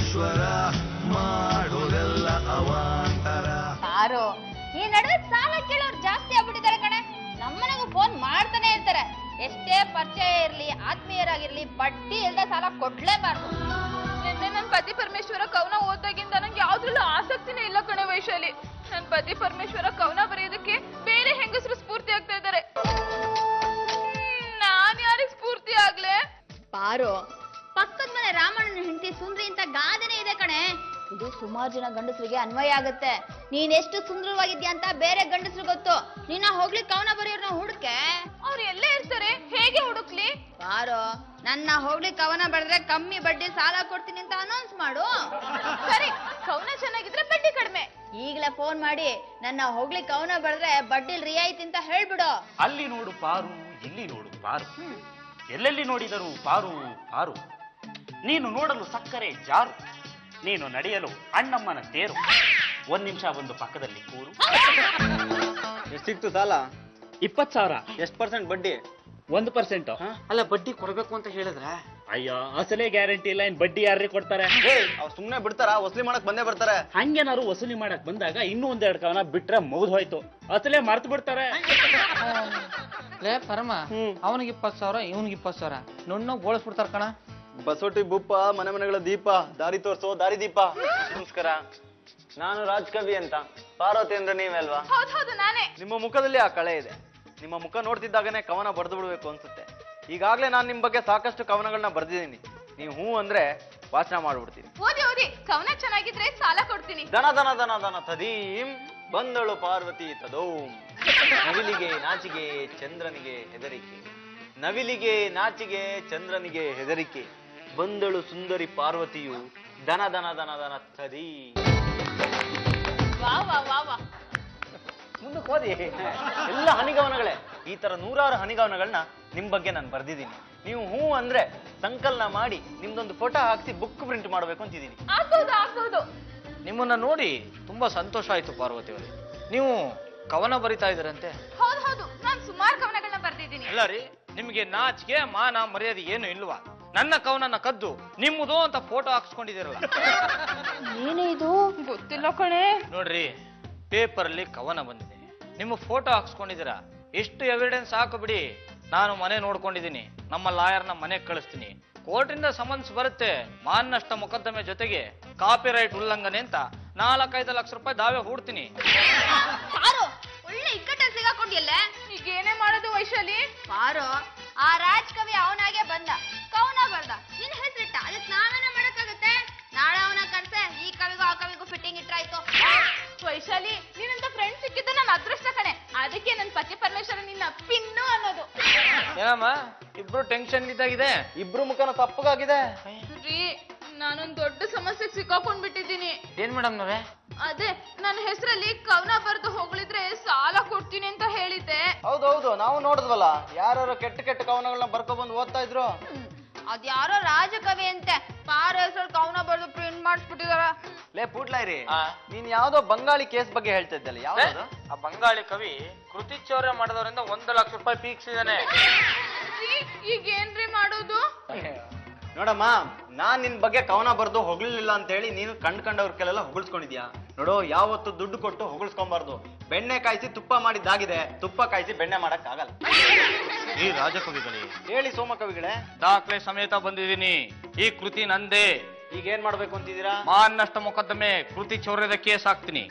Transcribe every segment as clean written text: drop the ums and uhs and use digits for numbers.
ಪರಮೇಶ್ವರ ಮಾಡೋದೆಲ್ಲ ಅವಾಂತರ. ಯಾರು ಈ ನಡುವೆ ಸಾಲ ಕೇಳೋರು ಜಾಸ್ತಿ ಆಗ್ಬಿಟ್ಟಿದ್ದಾರೆ ಕಣೆ. ನಮ್ಮನೆಗೂ ಫೋನ್ ಮಾಡ್ತಾನೆ ಇರ್ತಾರೆ. ಎಷ್ಟೇ ಪರಿಚಯ ಇರ್ಲಿ, ಆತ್ಮೀಯರಾಗಿರ್ಲಿ, ಬಡ್ಡಿ ಇಲ್ದ ಸಾಲ ಕೊಡ್ಲೇಬಾರ್ದು. ನಿನ್ನೆ ನನ್ ಪತಿ ಪರಮೇಶ್ವರ ಕವನ ಓದಾಗಿಂದ ನಂಗೆ ಯಾವ್ದ್ರಲ್ಲೂ ಆಸಕ್ತಿನೇ ಇಲ್ಲ ಕಣೆ ವೈಶಾಲಿ. ನನ್ ಪತಿ ಪರಮೇಶ್ವರ ಕವನ ಬರೆಯೋದಕ್ಕೆ ಬೇರೆ ಹೆಂಗಸರು ಸ್ಫೂರ್ತಿ ಆಗ್ತಾ ಇದ್ದಾರೆ. ನಾನ್ ಯಾರಿಗ್ ಸ್ಫೂರ್ತಿ ಆಗ್ಲೆ? ಪಾರು, ಪಕ್ಕದ ಮನೆ ರಾಮಣ್ಣನ ಹೆಂಡತಿ ಸುಂದ್ರಿ ಅಂತ ಗಾದೆನೇ ಇದೆ ಕಣೆ. ಇದು ಸುಮಾರು ಜನ ಗಂಡಸರಿಗೆ ಅನ್ವಯ ಆಗುತ್ತೆ. ನೀನ್ ಎಷ್ಟು ಸುಂದರವಾಗಿದ್ಯಾ ಅಂತ ಬೇರೆ ಗಂಡಸರು ಗೊತ್ತು. ನಿನ್ನ ಹೋಗ್ಲಿ ಕವನ ಬರೆಯೋರ್ನ ಹುಡುಕೆ. ಅವ್ರು ಎಲ್ಲೇ ಇರ್ತಾರೆ, ಹೇಗೆ ಹುಡುಕ್ಲಿ? ಪಾರು, ನನ್ನ ಹೋಗ್ಲಿ ಕವನ ಬರೆದ್ರೆ ಕಮ್ಮಿ ಬಡ್ಡಿ ಸಾಲ ಕೊಡ್ತೀನಿ ಅಂತ ಅನೌನ್ಸ್ ಮಾಡು. ಸರಿ, ಕವನ ಚೆನ್ನಾಗಿದ್ರೆ ಬಡ್ಡಿ ಕಡಿಮೆ. ಈಗಲೇ ಫೋನ್ ಮಾಡಿ ನನ್ನ ಹೋಗ್ಲಿ ಕವನ ಬರೆದ್ರೆ ಬಡ್ಡಿಲ್ ರಿಯಾಯಿತಿ ಅಂತ ಹೇಳ್ಬಿಡು. ಅಲ್ಲಿ ನೋಡು ಪಾರು, ಇಲ್ಲಿ ನೋಡು ಪಾರು, ಎಲ್ಲೆಲ್ಲಿ ನೋಡಿದರು ಪಾರು ಪಾರು. ನೀನು ನೋಡಲು ಸಕ್ಕರೆ ಜಾರು, ನೀನು ನಡೆಯಲು ಅಣ್ಣಮ್ಮನ ತೇರು. ಒಂದ್ ನಿಮಿಷ ಒಂದು ಪಕ್ಕದಲ್ಲಿ ಕೂರು. ಎಷ್ಟಿತ್ತು ಸಾಲ? 20,000. ಎಷ್ಟು ಪರ್ಸೆಂಟ್ ಬಡ್ಡಿ? 1%. ಅಲ್ಲ, ಬಡ್ಡಿ ಕೊಡ್ಬೇಕು ಅಂತ ಹೇಳಿದ್ರೆ ಅಯ್ಯೋ, ಅಸಲೇ ಗ್ಯಾರಂಟಿ ಇಲ್ಲ, ಇನ್ ಬಡ್ಡಿ ಯಾರೇ ಕೊಡ್ತಾರೆ? ಅವ್ರು ಸುಮ್ನೆ ಬಿಡ್ತಾರ? ವಸೂಲಿ ಮಾಡಕ್ ಬಂದೇ ಬರ್ತಾರೆ. ಹಂಗೇನಾರು ವಸೂಲಿ ಮಾಡಕ್ ಬಂದಾಗ ಇನ್ನೂ ಒಂದೆರಡು ಕವನ ಬಿಟ್ರೆ ಮುಗ್ದು ಹೋಯ್ತು. ಅಸಲೇ ಮರ್ತು ಬಿಡ್ತಾರೆ. ಲೇ ಪರಮ, ಅವನಿಗೆ 20,000, ಇವನಿಗೆ 20,000 ನುಣ್ಣು ಬೋಳಿಸ್ಬಿಡ್ತಾರ ಕಣ. ಬಸೋಟಿ ಬುಪ್ಪ, ಮನೆ ಮನೆಗಳ ದೀಪ, ದಾರಿ ತೋರ್ಸೋ ದಾರಿ ದೀಪ. ನಮಸ್ಕಾರ, ನಾನು ರಾಜ್ ಕವಿ ಅಂತ. ಪಾರ್ವತಿ ಅಂದ್ರೆ ನೀವೇ ಅಲ್ವಾ? ಹೌದು, ನಾನೇ. ನಿಮ್ಮ ಮುಖದಲ್ಲಿ ಆ ಕಳೆ ಇದೆ. ನಿಮ್ಮ ಮುಖ ನೋಡ್ತಿದ್ದಾಗನೇ ಕವನ ಬರೆದು ಬಿಡ್ಬೇಕು ಅನ್ಸುತ್ತೆ. ಈಗಾಗ್ಲೇ ನಾನು ನಿಮ್ ಬಗ್ಗೆ ಸಾಕಷ್ಟು ಕವನಗಳನ್ನ ಬರ್ದಿದ್ದೀನಿ. ನೀವು ಹೂ ಅಂದ್ರೆ ವಾಚನ ಮಾಡ್ಬಿಡ್ತೀನಿ. ಓದಿ ಕವನ ಚೆನ್ನಾಗಿದ್ರೆ ಸಾಲ ಕೊಡ್ತೀನಿ. ದನ ದನ ದನ ದನ ತದೀಂ ಬಂದಳು ಪಾರ್ವತಿ ತದೋಂ. ನವಿಲಿಗೆ ನಾಚಿಗೆ ಚಂದ್ರನಿಗೆ ಹೆದರಿಕೆ, ನವಿಲಿಗೆ ನಾಚಿಗೆ ಚಂದ್ರನಿಗೆ ಹೆದರಿಕೆ, ಬಂದಳು ಸುಂದರಿ ಪಾರ್ವತಿಯು ದನ ದನ ದನ ದನ ತದೀ. ಮುಂದಕ್ಕೆ ಓದಿ. ಎಲ್ಲ ಹನಿಗವನಗಳೇ. ಈ ತರ 100 ಹನಿಗವನಗಳನ್ನ ನಿಮ್ ಬಗ್ಗೆ ನಾನು ಬರ್ದಿದ್ದೀನಿ. ನೀವು ಹೂ ಅಂದ್ರೆ ಸಂಕಲನ ಮಾಡಿ ನಿಮ್ದೊಂದು ಫೋಟೋ ಹಾಕ್ಸಿ ಬುಕ್ ಪ್ರಿಂಟ್ ಮಾಡ್ಬೇಕು ಅಂತಿದ್ದೀನಿ. ಆಗ್ಬೋದು. ನಿಮ್ಮನ್ನ ನೋಡಿ ತುಂಬಾ ಸಂತೋಷ ಆಯ್ತು ಪಾರ್ವತಿ ಅವರೇ. ನೀವು ಕವನ ಬರಿತಾ ಇದ್ರಂತೆ? ಹೌದು, ನಾನು ಸುಮಾರು ಕವನಗಳನ್ನ ಬರ್ದಿದ್ದೀನಿ. ಅಲ್ಲ ರೀ, ನಿಮ್ಗೆ ನಾಚಿಕೆ ಮಾನ ಮರ್ಯಾದೆ ಏನು ಇಲ್ವಾ? ನನ್ನ ಕವನನ್ನ ಕದ್ದು ನಿಮ್ಮದು ಅಂತ ಫೋಟೋ ಹಾಕ್ಸ್ಕೊಂಡಿದ್ದೀರಲ್ಲ. ಏನೇ ಇದು? ಗೊತ್ತಿಲ್ಲ ಕಣೆ. ನೋಡ್ರಿ, ಪೇಪರ್ ಅಲ್ಲಿ ಕವನ ಬಂದಿದೆ, ನಿಮ್ಮ ಫೋಟೋ ಹಾಕ್ಸ್ಕೊಂಡಿದ್ದೀರಾ. ಎಷ್ಟು ಎವಿಡೆನ್ಸ್ ಹಾಕು ಬಿಡಿ. ನಾನು ಮನೆ ನೋಡ್ಕೊಂಡಿದ್ದೀನಿ, ನಮ್ಮ ಲಾಯರ್ನ ಮನೆಗೆ ಕಳಿಸ್ತೀನಿ. ಕೋರ್ಟಿಂದ ಸಮನ್ಸ್ ಬರುತ್ತೆ. ಮಾನನಷ್ಟ ಮೊಕದ್ದಮೆ ಜೊತೆಗೆ ಕಾಪಿ ರೈಟ್ ಉಲ್ಲಂಘನೆ ಅಂತ 4-5 ಲಕ್ಷ ರೂಪಾಯಿ ದಾವೆ ಹೂಡ್ತೀನಿ. ಪಾರು, ಒಳ್ಳೆ ಇಕ್ಕಟ್ಟಲ್ಲಿ ಸಿಗಾಕೊಂಡಿಯಲ್ಲ. ಈಗ ಏನೇ ಮಾಡೋದು ವೈಶಾಲಿ? ಪಾರು, ಆ ರಾಜ್ ಕವಿ ಅವನಾಗೆ ಬಂದ, ಕವನ ಬರ್ದ, ನಿನ್ ಹೆಸರಿಟ್ಟ. ಅದಕ್ಕೆ ನಾವೇನ ಮಾಡಕ್ಕಾಗತ್ತೆ? ನಾಳೆ ಅವನ ಕರ್ಸೆ, ಈ ಕವಿಗೂ ಆ ಕವಿಗೂ ಫಿಟ್ಟಿಂಗ್ ಇಟ್ರಾಯ್ತು. ವೈಶಾಲಿ, ನೀನಂತ ಫ್ರೆಂಡ್ ಸಿಕ್ಕಿದ್ದು ನನ್ನ ಅದೃಷ್ಟ ಕಣೆ. ಅದಕ್ಕೆ ನನ್ನ ಪತಿ ಪರಮೇಶ್ವರ ನಿನ್ನ ಪಿನ್ನು ಅನ್ನೋದು. ಏನಮ್ಮ ಇಬ್ರು ಟೆನ್ಷನ್ ಇದ್ದಾಗಿದೆ? ಇಬ್ರು ಮುಖನ ತಪ್ಪಗಾಗಿದೆ. ರೀ, ನಾನೊಂದ್ ದೊಡ್ಡ ಸಮಸ್ಯೆಗೆ ಸಿಕ್ಕಾಕೊಂಡ್ಬಿಟ್ಟಿದ್ದೀನಿ. ಏನ್ ಮೇಡಮ್ ನವ್ರೆ? ಅದೇ, ನನ್ನ ಹೆಸರಲ್ಲಿ ಕವನ ಬರೆದು ಹೋಗ್ಲಿದ್ರೆ ಸಾಲ ಕೊಡ್ತೀನಿ ಅಂತ ಹೇಳಿದ್ದೆ. ಹೌದೌದು, ನಾವು ನೋಡಿದ್ವಲ್ಲ, ಯಾರು ಕೆಟ್ಟ ಕೆಟ್ಟ ಕವನಗಳನ್ನ ಬರ್ಕೊಬಂದು ಓದ್ತಾ ಇದ್ರು. ಅದ್ಯಾರೋ ರಾಜಕವಿ ಅಂತೆ, ಪಾರು ಹೆಸರು ಕವನ ಬರೆದು ಪ್ರಿಂಟ್ ಮಾಡಿಸ್ಬಿಟ್ಟಿದಾರ. ಲೇ ಪೂಟ್ಲಾಯ್ರಿ, ನೀನ್ ಯಾವ್ದೋ ಬಂಗಾಳಿ ಕೇಸ್ ಬಗ್ಗೆ ಹೇಳ್ತಾ ಇದ್ದಲ್ಲ, ಯಾವ್ದು? ಆ ಬಂಗಾಳಿ ಕವಿ ಕೃತಿ ಚೌರ್ಯ ಮಾಡಿದವರಿಂದ 1 ಲಕ್ಷ ರೂಪಾಯಿ ಪೀಕ್ಸಿದಾನೆ. ಈಗ ಏನ್ರಿ ಮಾಡೋದು? ನೋಡಮ್ಮ, ನಾನ್ ನಿನ್ ಬಗ್ಗೆ ಕವನ ಬರ್ದು ಹೊಗಳಿಲ್ಲ ಅಂತ ಹೇಳಿ ನೀನು ಕಂಡ್ಕಂಡವ್ರ ಕೆಲೆಲ್ಲ ಹೊಗಳ್ಸ್ಕೊಂಡಿದ್ಯಾ. ನೋಡು, ಯಾವತ್ತು ದುಡ್ಡು ಕೊಟ್ಟು ಹೊಗಳ್ಸ್ಕೊಂಬಾರ್ದು. ಬೆಣ್ಣೆ ಕಾಯಿಸಿ ತುಪ್ಪ ಮಾಡಿದ್ದಾಗಿದೆ, ತುಪ್ಪ ಕಾಯಿಸಿ ಬೆಣ್ಣೆ ಮಾಡಕ್ ಆಗಲ್ಲ. ಈ ರಾಜಕವಿಗಳೇ, ಹೇಳಿ ಸೋಮ ಕವಿಗಳೇ. ದಾಖಲೆ ಸಮೇತ ಬಂದಿದ್ದೀನಿ. ಈ ಕೃತಿ ನಂದೇ. ಈಗ ಏನ್ ಮಾಡ್ಬೇಕು ಅಂತಿದ್ದೀರಾ? ಮಾನನಷ್ಟ ಮೊಕದ್ದಮೆ, ಕೃತಿ ಚೌರ್ಯದ ಕೇಸ್ ಹಾಕ್ತೀನಿ.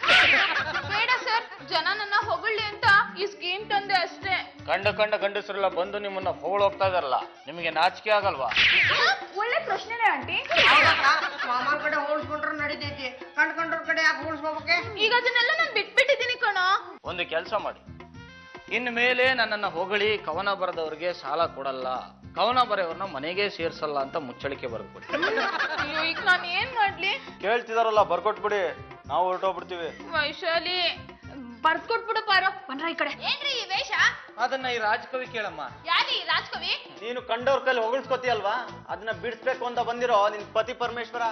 ಬೇಡ ಸರ್, ಜನ ನನ್ನ ಹೊಗಳ್ಳಿ ಅಂತ ಈ ಸ್ಕೀಮ್ ತಂದೆ ಅಷ್ಟೇ. ಕಂಡ ಗಂಡಸರೆಲ್ಲ ಬಂದು ನಿಮ್ಮನ್ನ ಹೋಗ್ತಾ ಇದಾರಲ್ಲ, ನಿಮಗೆ ನಾಚಿಕೆ ಆಗಲ್ವಾ? ಒಳ್ಳೆ ಪ್ರಶ್ನೆನೇ ಆಂಟಿ. ಮಾಮನ್ ಕಡೆ ಹೋಲಿಸ್ಕೊಂಡ್ರೆ ನಡೀತೈತಿ, ಕಂಡ್ಕೊಂಡ್ರ ಕಡೆ ಯಾಕೆ ಹೋಲಿಸ್ಕೋಬೇಕೆ? ಈಗ ಅದನ್ನೆಲ್ಲ ನಾನು ಬಿಟ್ಬಿಟ್ಟಿದ್ದೀನಿ ಕಣ. ಒಂದು ಕೆಲಸ ಮಾಡಿ, ಇನ್ನು ಮೇಲೆ ನನ್ನನ್ನ ಹೊಗಳಿ ಕವನ ಬರೆದವ್ರಿಗೆ ಸಾಲ ಕೊಡಲ್ಲ, ಕವನ ಬರೆಯವ್ರನ್ನ ಮನೆಗೆ ಸೇರ್ಸಲ್ಲ ಅಂತ ಮುಚ್ಚಳಿಕೆ ಬರೆದ್ಬಿಡಿ. ಅಯ್ಯೋ, ಈಗ ನಾನು ಏನ್ ಮಾಡ್ಲಿ? ಕೇಳ್ತಿದಾರಲ್ಲ, ಬರ್ಕೊಟ್ಬಿಡಿ, ನಾವು ಹೊರಟೋಗ್ಬಿಡ್ತೀವಿ. ವೈಶಾಲಿ, ಬರ್ಕೊಟ್ಬಿಡು ಪಾರು. ಬನ್ರ ಈ ಕಡೆ. ಏನ್ರಿ ಈ ವೇಷ? ಅದನ್ನ ಈ ರಾಜಕವಿ ಕೇಳಮ್ಮ. ಯಾರಿ ರಾಜಕವಿ? ನೀನು ಕಂಡವ್ರ ಕೈಲಿ ಹೊಗಳ್ಸ್ಕೊತೀಯಲ್ವಾ, ಅದನ್ನ ಬಿಡಿಸ್ಬೇಕು ಅಂತ ಬಂದಿರೋ ನಿನ್ ಪತಿ ಪರಮೇಶ್ವರ.